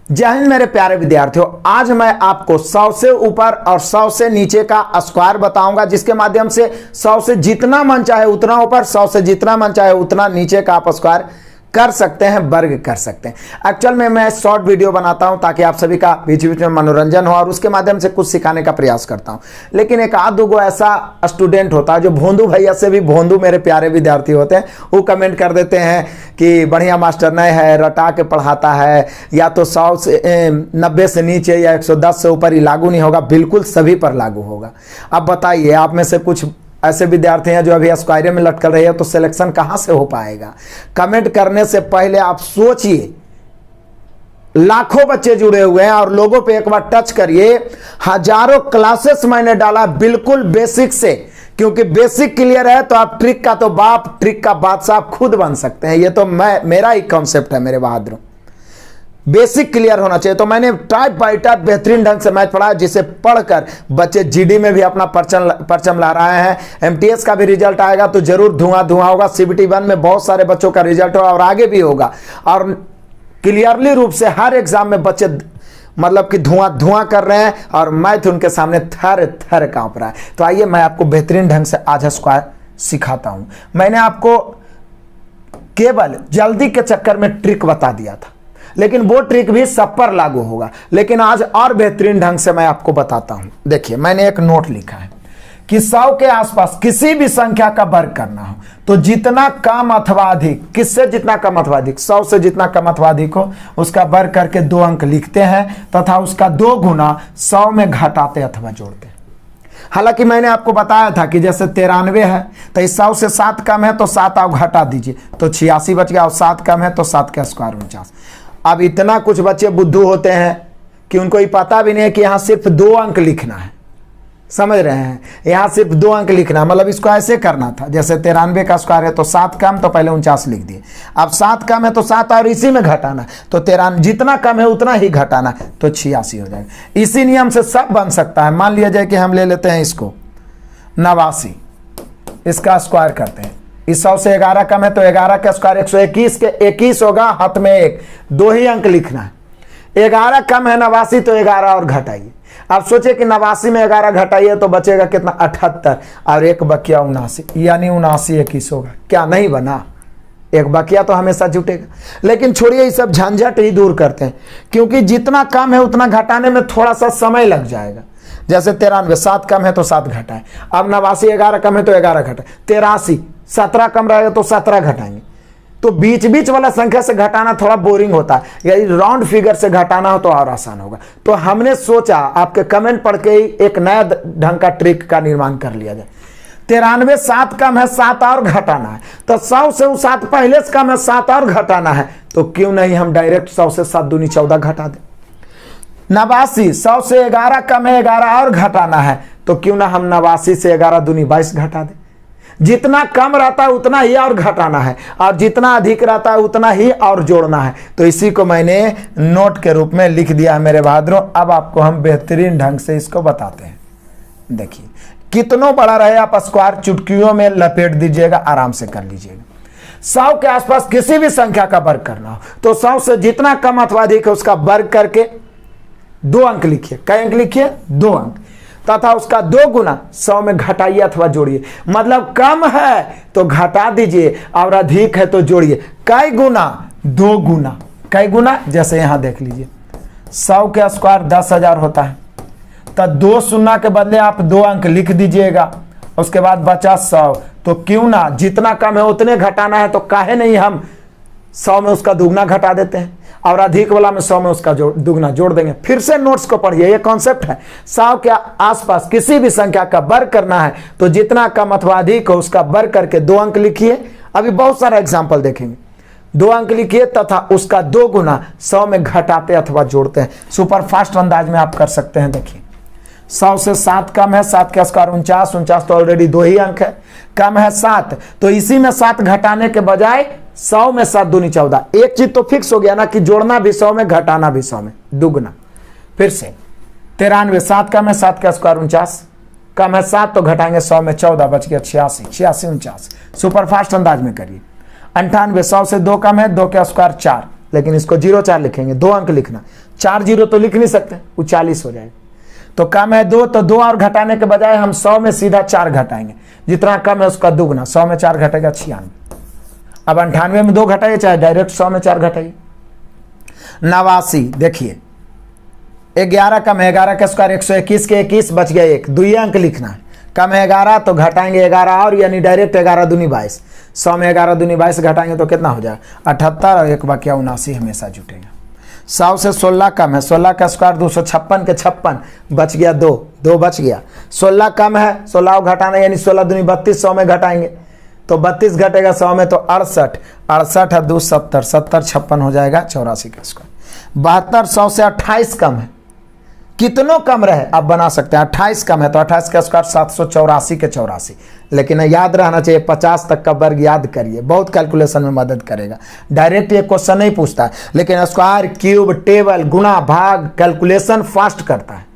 जय हिंद मेरे प्यारे विद्यार्थियों। आज मैं आपको 100 से ऊपर और 100 से नीचे का स्क्वायर बताऊंगा, जिसके माध्यम से 100 से जितना मन चाहे उतना ऊपर, 100 से जितना मन चाहे उतना नीचे का आप स्क्वायर कर सकते हैं, वर्ग कर सकते हैं। एक्चुअल में मैं शॉर्ट वीडियो बनाता हूं ताकि आप सभी का बीच बीच में मनोरंजन हो और उसके माध्यम से कुछ सिखाने का प्रयास करता हूं। लेकिन एक आध दो ऐसा स्टूडेंट होता है जो भोंदू भैया से भी भोंदू मेरे प्यारे विद्यार्थी होते हैं, वो कमेंट कर देते हैं कि बढ़िया मास्टर नहीं है, रटा के पढ़ाता है, या तो 100 से 90 से नीचे या 110 से ऊपर ही लागू नहीं होगा। बिल्कुल सभी पर लागू होगा। अब बताइए, आप में से कुछ ऐसे विद्यार्थी हैं जो अभी स्क्वायर में लटक रहे हैं, तो सिलेक्शन कहां से हो पाएगा? कमेंट करने से पहले आप सोचिए। लाखों बच्चे जुड़े हुए हैं और लोगों पे एक बार टच करिए। हजारों क्लासेस मैंने डाला बिल्कुल बेसिक से, क्योंकि बेसिक क्लियर है तो आप ट्रिक का तो बाप, ट्रिक का बादशाह खुद बन सकते हैं। ये तो मेरा ही कॉन्सेप्ट है मेरे बहादुरों। बेसिक क्लियर होना चाहिए। तो मैंने टाइप बाय टाइप बेहतरीन ढंग से मैथ पढ़ा, जिसे पढ़कर बच्चे जीडी में भी अपना परचम ला रहे हैं। एमटीएस का भी रिजल्ट आएगा तो जरूर धुआं धुआं होगा। सीबीटी 1 में बहुत सारे बच्चों का रिजल्ट होगा और आगे भी होगा। और क्लियरली रूप से हर एग्जाम में बच्चे मतलब कि धुआं धुआं कर रहे हैं और मैथ उनके सामने थर थर कांप रहा है। तो आइए मैं आपको बेहतरीन ढंग से आज स्क्वायर सिखाता हूं। मैंने आपको केवल जल्दी के चक्कर में ट्रिक बता दिया था, लेकिन वो ट्रिक भी सब पर लागू होगा। लेकिन आज और बेहतरीन ढंग से मैं आपको बताता हूं। देखिए, मैंने एक नोट लिखा है कि 100 के आसपास किसी भी संख्या का वर्ग करना हो तो जितना कम अथवा अधिक, किससे जितना कम अथवा अधिक, 100 से जितना कम अथवा अधिक हो उसका वर्ग करके 2 अंक लिखते हैं तथा उसका 2 गुना 100 में घटाते अथवा जोड़ते हैं। हालांकि मैंने आपको बताया था कि जैसे 93 है तो इस 100 से 7 कम है तो 7 आप घटा दीजिए तो 86 बच गया, और 7 कम है तो 7 का स्क्वायर 49। अब इतना कुछ बच्चे बुद्धू होते हैं कि उनको ये पता भी नहीं है कि यहां सिर्फ 2 अंक लिखना है। समझ रहे हैं? यहां सिर्फ 2 अंक लिखना, मतलब इसको ऐसे करना था। जैसे 93 का स्क्वायर है तो 7 कम तो पहले 49 लिख दिए। अब 7 कम है तो 7 और इसी में घटाना, तो 93 जितना कम है उतना ही घटाना, तो 86 हो जाएगा। इसी नियम से सब बन सकता है। मान लिया जाए कि हम ले लेते हैं इसको 89, इसका स्क्वायर करते हैं। इस 100 से 11 कम है तो 11 का स्क्वायर 121 के 21 होगा, हाथ में 1, 2 ही अंक लिखना है। 11 कम है 89 तो 11 और घटाइए। आप सोचे कि 89 में 11 घटाइए तो बचेगा कितना? 78, और एक बकिया 79, यानी 79 21 होगा। क्या नहीं बना? एक बकिया तो हमेशा जुटेगा। लेकिन छोड़िए, ये सब झंझट ही दूर करते हैं, क्योंकि जितना कम है उतना घटाने में थोड़ा सा समय लग जाएगा। जैसे 93, 7 कम है तो 7 घटाएं। अब 89, 11 कम है तो 11 घटाएं। 83, 17 कम रहेगा तो 17 घटाएंगे। तो बीच बीच वाला संख्या से घटाना थोड़ा बोरिंग होता है, यदि राउंड फिगर से घटाना हो तो और आसान होगा। तो हमने सोचा आपके कमेंट पढ़ के ही एक नया ढंग का ट्रिक का निर्माण कर लिया जाए। 93, 7 कम है, 7 और घटाना है, तो 100 से 7 पहले से कम है, 7 और घटाना है, तो क्यों नहीं हम डायरेक्ट 100 से 7 दूनी 14 घटा दें। 89, 100 से 11 कम है, 11 और घटाना है, तो क्यों ना हम 89 से 11 दूनी 22 घटा दें। जितना कम रहता है उतना ही और घटाना है, और जितना अधिक रहता है उतना ही और जोड़ना है। तो इसी को मैंने नोट के रूप में लिख दिया है मेरे बहादुरों। अब आपको हम बेहतरीन ढंग से इसको बताते हैं। देखिए, कितनों बड़ा रहे आप स्क्वायर चुटकियों में लपेट दीजिएगा, आराम से कर लीजिएगा। 100 के आसपास किसी भी संख्या का वर्ग करना हो तो 100 से जितना कम अथवा अधिक है उसका वर्ग करके 2 अंक लिखिए। कई अंक लिखिए? 2 अंक, तथा उसका 2 गुना 100 में घटाइए अथवा जोड़िए। मतलब कम है तो घटा दीजिए और अधिक है तो जोड़िए। कई गुना? 2 गुना। कई गुना? जैसे यहां देख लीजिए, 100 के स्क्वायर 10,000 होता है, तो 2 शून्य के बदले आप 2 अंक लिख दीजिएगा। उसके बाद बचा 100, तो क्यों ना जितना कम है उतने घटाना है, तो काहे नहीं हम 100 में उसका दुगना घटा देते हैं और अधिक वाला में 100 में उसका दुगना जोड़ देंगे। फिर से नोट्स को पढ़िए, ये कॉन्सेप्ट है। 100 के आसपास किसी भी संख्या का वर्ग करना है तो जितना कम अथवा अधिक हो उसका वर्ग करके 2 अंक लिखिए। अभी बहुत सारा एग्जांपल देखेंगे। 2 अंक लिखिए तथा उसका 2 गुना 100 में घटाते अथवा जोड़ते हैं। सुपर फास्ट अंदाज में आप कर सकते हैं। देखिए, 100 से 7 कम है, 7 का स्क्वायर 49, 49 तो ऑलरेडी 2 ही अंक है। कम है 7, तो इसी में 7 घटाने के बजाय 100 में 7 दूनी 14। एक चीज तो फिक्स हो गया ना कि जोड़ना भी 100 में, घटाना भी 100 में, दुगना। फिर से 93, 7 कम है, 7 का स्क्वायर 49, कम है 7 तो घटाएंगे 100 में 14, बच गया 86, 86 49। सुपर फास्ट अंदाज में करिए। 98, 100 से 2 कम है, 2 का स्क्वायर 4, लेकिन इसको 0 4 लिखेंगे, 2 अंक लिखना, 4 0 तो लिख नहीं सकते, वो 40 हो जाएगा। तो कम है 2, तो 2 और घटाने के बजाय हम 100 में सीधा 4 घटाएंगे, जितना कम है उसका दुगना, 100 में 4 घटेगा 96। अब 98 में 2 घटाइए, चाहे डायरेक्ट 100 में 4 घटाइए। 89, देखिए 11 कम है 11 का स्क्वायर 121 के 21 बच गया 1, 2 अंक लिखना है। कम है 11 तो घटाएंगे 11 और, यानी डायरेक्ट 11 दूनी 22, 100 में 11 दूनी 22 घटाएंगे तो कितना हो जाएगा 78 और 1 बाकी 79 हमेशा जुटेगा। 100 से 16 कम है, 16 का स्क्वायर 256 के 56 बच गया 2, 2 बच गया। 16 कम है, 16 घटाना यानी 16 दूनी 32, 100 में घटाएंगे तो 32 घटेगा 100 में तो 68, 68 है 2 70, 70 56 हो जाएगा 84 का स्क्वायर। 72 100 से 28 कम है, कितनों कम रहे आप बना सकते हैं, 28 कम है तो 28 का स्क्वायर 784 के 84, लेकिन याद रहना चाहिए 50 तक का वर्ग याद करिए, बहुत कैलकुलेशन में मदद करेगा। डायरेक्ट ये क्वेश्चन नहीं पूछता है, लेकिन स्क्वायर क्यूब टेबल गुणा भाग कैलकुलेशन फास्ट करता है।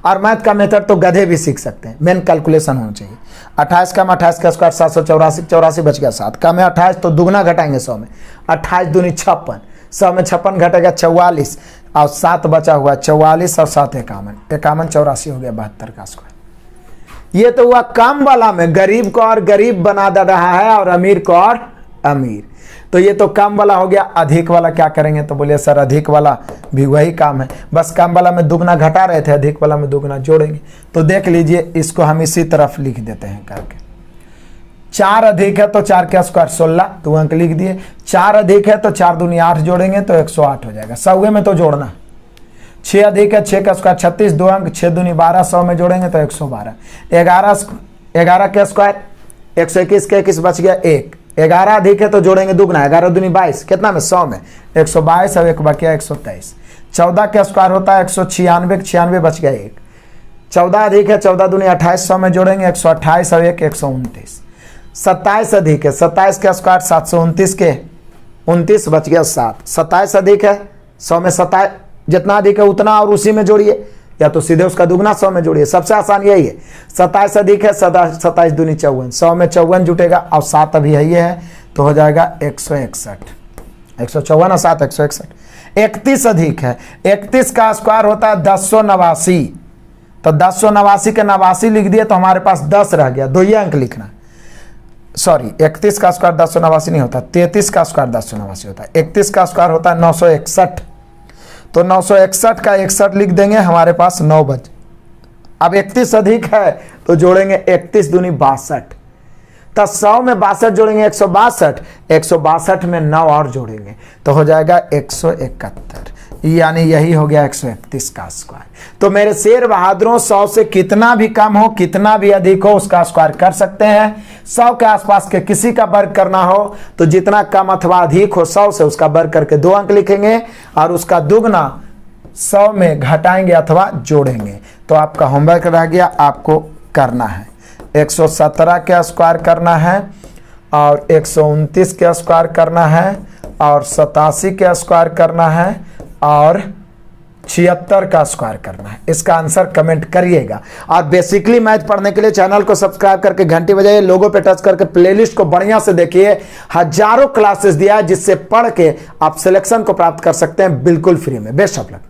और मैथ का मेथड तो गधे भी सीख सकते हैं, मेन कैलकुलेशन होना चाहिए। 28 कम 28 का स्क्वायर 784, 84 बच गया 7, कम है 28 तो दुगना घटाएंगे 100 में, 28 दूनी 56, 100 में 56 घटेगा 44 और 7 बचा हुआ 44 और 7 51, 51 84 हो गया 72 का स्क्वायर। ये तो हुआ कम वाला में गरीब को और गरीब बना दे रहा है और अमीर को और अमीर, तो ये तो कम वाला हो गया। अधिक वाला क्या करेंगे, तो बोलिए सर अधिक वाला भी वही काम है, बस कम वाला में दुगना घटा रहे थे, अधिक वाला में दुगना जोड़ेंगे। तो देख लीजिए इसको हम इसी तरफ लिख देते हैं करके। 4 अधिक है तो 4 का स्क्वायर 16, 2 अंक लिख दिए। 4 अधिक है तो 4 दूनी 8 जोड़ेंगे तो 108 हो जाएगा, 100 में तो जोड़ना। 6 अधिक है 6 का स्क्वायर 36, 2 अंक 6 दूनी 12, 100 में जोड़ेंगे तो 112। 11 का स्क्वायर 121 के 21 बच गया 1। 11 अधिक है तो जोड़ेंगे दुगना, 11 दूनी 22, कितना में 100 में 122 और 1 बचा 123। 14 का स्क्वायर होता है 196, 96 बच गया 1। 14 अधिक है 14 दूनी 28, 100 में जोड़ेंगे 128 और 1 129। 27 अधिक है 27 का स्क्वायर 729 के 29 बच गया 7। 27 अधिक है 100 में 27, जितना अधिक है उतना और उसी में जोड़िए, या तो सीधे उसका दुगना 100 में जोड़िए, सबसे आसान यही है। 27 अधिक है 27 दूनी 54, 100 में 54 जुटेगा और 7 अभी यही है तो हो जाएगा 161, 154 और 7 161। 31 अधिक है 31 का स्क्वायर होता है 1089, तो 1089 के 89 लिख दिए तो हमारे पास 10 रह गया, 2 अंक लिखना। सॉरी 31 का स्क्वायर 1089 नहीं होता, 33 का स्क्वायर 1089 होता है। 31 का स्क्वायर होता है 961, तो 961 का 61 लिख देंगे, हमारे पास 9 बच। अब 31 अधिक है तो जोड़ेंगे 31 दूनी 62, तो 100 में 62 जोड़ेंगे 162, 162 में 9 और जोड़ेंगे तो हो जाएगा 171, यानी यही हो गया 131 का स्क्वायर। तो मेरे शेर बहादुरों 100 से कितना भी कम हो कितना भी अधिक हो उसका स्क्वायर कर सकते हैं। 100 के आसपास के किसी का वर्ग करना हो तो जितना कम अथवा अधिक हो 100 से उसका वर्ग करके 2 अंक लिखेंगे और उसका दुगना 100 में घटाएंगे अथवा जोड़ेंगे। तो आपका होमवर्क रह गया, आपको करना है 117 के स्क्वायर करना है और 129 के स्क्वायर करना है और 87 के स्क्वायर करना है और 76 का स्क्वायर करना है। इसका आंसर कमेंट करिएगा। और बेसिकली मैथ पढ़ने के लिए चैनल को सब्सक्राइब करके घंटी बजाइए, लोगो पे टच करके प्लेलिस्ट को बढ़िया से देखिए। हजारों क्लासेस दिया है जिससे पढ़ के आप सिलेक्शन को प्राप्त कर सकते हैं बिल्कुल फ्री में। Best of luck.